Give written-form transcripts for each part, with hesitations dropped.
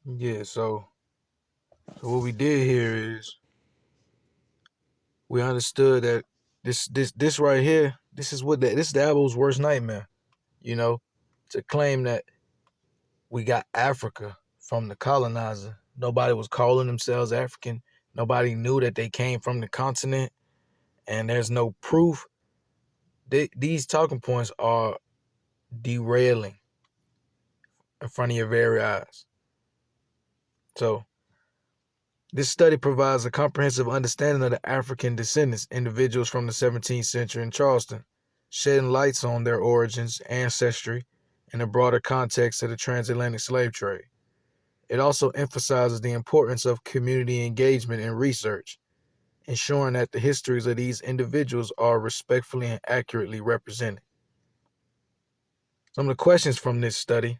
Yeah, so what we did here is we understood that this right here, this is the Abel's worst nightmare, you know, to claim that we got Africa from the colonizer. Nobody was calling themselves African. Nobody knew that they came from the continent, and there's no proof. These talking points are derailing in front of your very eyes. So this study provides a comprehensive understanding of the African descendants, individuals from the 17th century in Charleston, shedding lights on their origins, ancestry, and the broader context of the transatlantic slave trade. It also emphasizes the importance of community engagement and research, ensuring that the histories of these individuals are respectfully and accurately represented. Some of the questions from this study.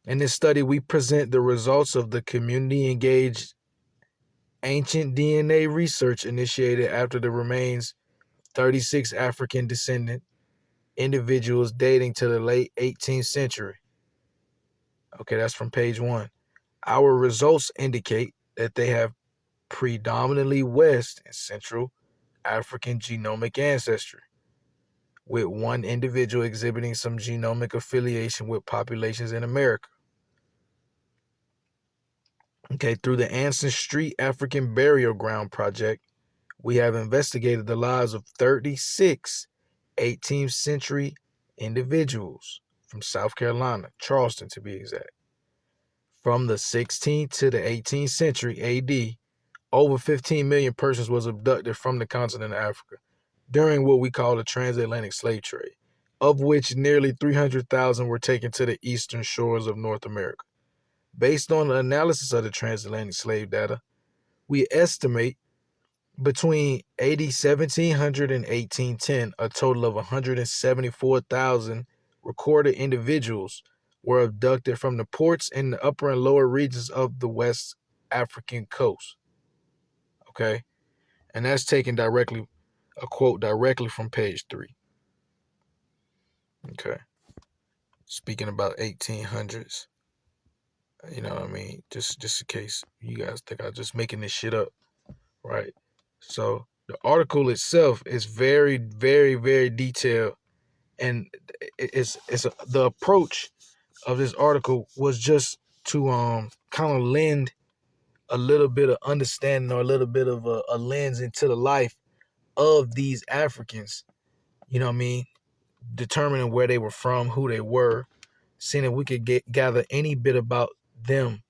In this study, we present the results of the community engaged ancient DNA research initiated after the remains of 36 African descendant individuals dating to the late 18th century. Okay, that's from page 1. Our results indicate that they have predominantly West and Central African genomic ancestry, with one individual exhibiting some genomic affiliation with populations in America. Okay, through the Ancestry African Burial Ground Project, we have investigated the lives of 36 18th century individuals from South Carolina, Charleston to be exact. From the 16th to the 18th century AD, over 15 million persons was abducted from the continent of Africa during what we call the transatlantic slave trade, of which nearly 300,000 were taken to the eastern shores of North America. Based on the analysis of the transatlantic slave data, we estimate between AD 1700 and 1810, a total of 174,000 recorded individuals were abducted from the ports in the upper and lower regions of the West African coast. Okay? And that's taken directly, a quote directly from page 3. Okay? Speaking about 1800s. You know what I mean? Just in case you guys think I'm just making this shit up, right? So the article itself is very, very, very detailed, and the approach of this article was just to kind of lend a little bit of understanding or a little bit of a lens into the life of these Africans. You know what I mean? Determining where they were from, who they were, seeing if we could gather any bit about them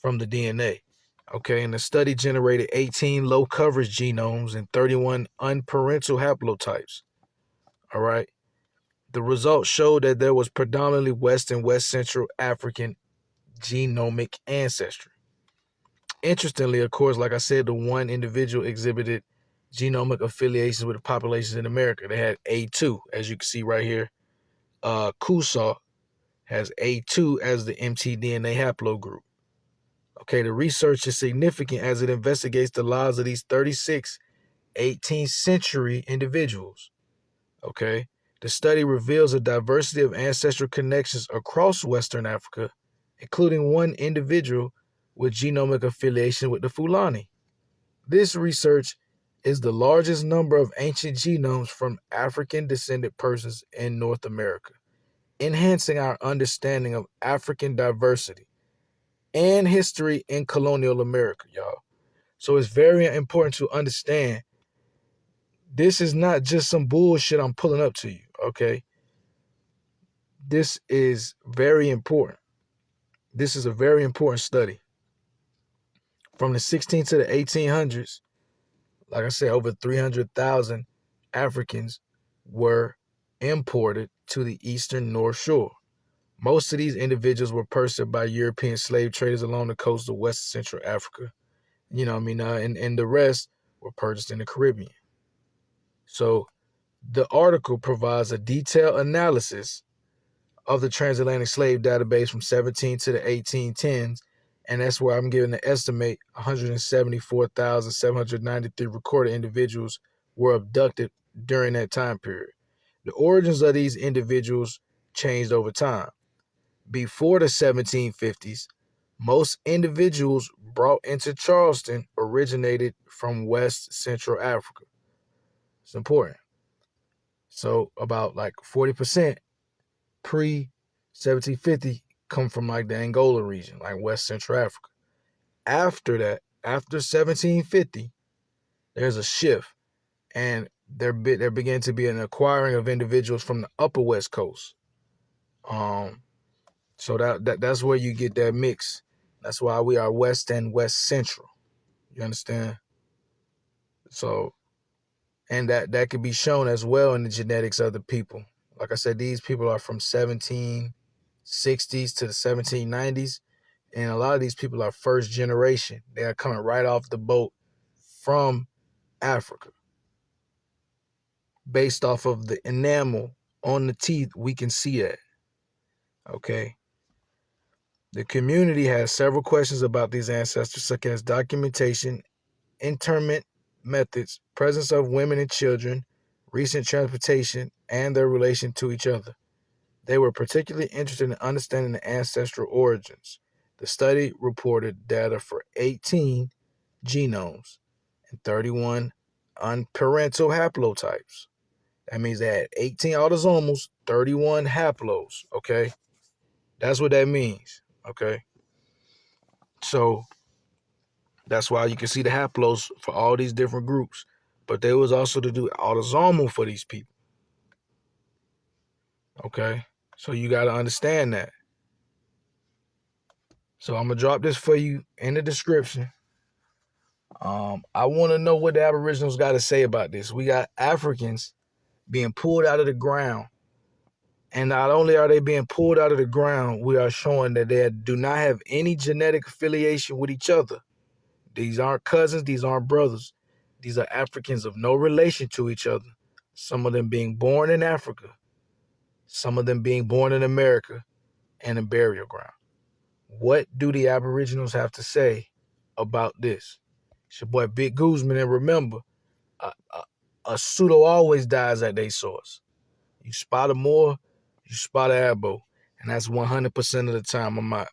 from the DNA. Okay, and the study generated 18 low coverage genomes and 31 unparental haplotypes. All right. The results showed that there was predominantly West and West Central African genomic ancestry. Interestingly, of course, like I said, the one individual exhibited genomic affiliations with the populations in America. They had A2, as you can see right here. Kusaw has A2 as the mtDNA haplogroup. Okay, the research is significant as it investigates the lives of these 36 18th century individuals. Okay, the study reveals a diversity of ancestral connections across Western Africa, including one individual with genomic affiliation with the Fulani. This research is the largest number of ancient genomes from African descended persons in North America, enhancing our understanding of African diversity and history in colonial America, y'all. So it's very important to understand this is not just some bullshit I'm pulling up to you, okay? This is very important. This is a very important study. From the 16th to the 1800s, like I said, over 300,000 Africans were imported to the eastern North Shore. Most of these individuals were purchased by European slave traders along the coast of West Central Africa. You know what I mean? And the rest were purchased in the Caribbean. So the article provides a detailed analysis of the transatlantic slave database from 17 to the 1810s, and that's where I'm giving the estimate 174,793 recorded individuals were abducted during that time period. The origins of these individuals changed over time. before the 1750s, most individuals brought into Charleston originated from West Central Africa. It's important. So about like 40% pre-1750 come from like the Angola region, like West Central Africa. After that, after 1750, there's a shift, and there began to be an acquiring of individuals from the upper West Coast. So that's where you get that mix. That's why we are West and West Central. You understand? So, and that could be shown as well in the genetics of the people. Like I said, these people are from 1760s to the 1790s, and a lot of these people are first generation. They are coming right off the boat from Africa. Based off of the enamel on the teeth, we can see that. Okay. The community has several questions about these ancestors, such as documentation, interment methods, presence of women and children, recent transportation, and their relation to each other. They were particularly interested in understanding the ancestral origins. The study reported data for 18 genomes and 31 unparental haplotypes. That means they had 18 autosomals, 31 haplos, okay? That's what that means, okay? So that's why you can see the haplos for all these different groups. But there was also to do autosomal for these people, okay? So you got to understand that. So I'm going to drop this for you in the description. I want to know what the Aboriginals got to say about this. We got Africans being pulled out of the ground. And not only are they being pulled out of the ground, we are showing that they do not have any genetic affiliation with each other. These aren't cousins. These aren't brothers. These are Africans of no relation to each other. Some of them being born in Africa. Some of them being born in America and in burial ground. What do the Aboriginals have to say about this? It's your boy Big Guzman, and remember, a pseudo always dies at their source. You spot a Moor, you spot an Abo, and that's 100% of the time I'm out.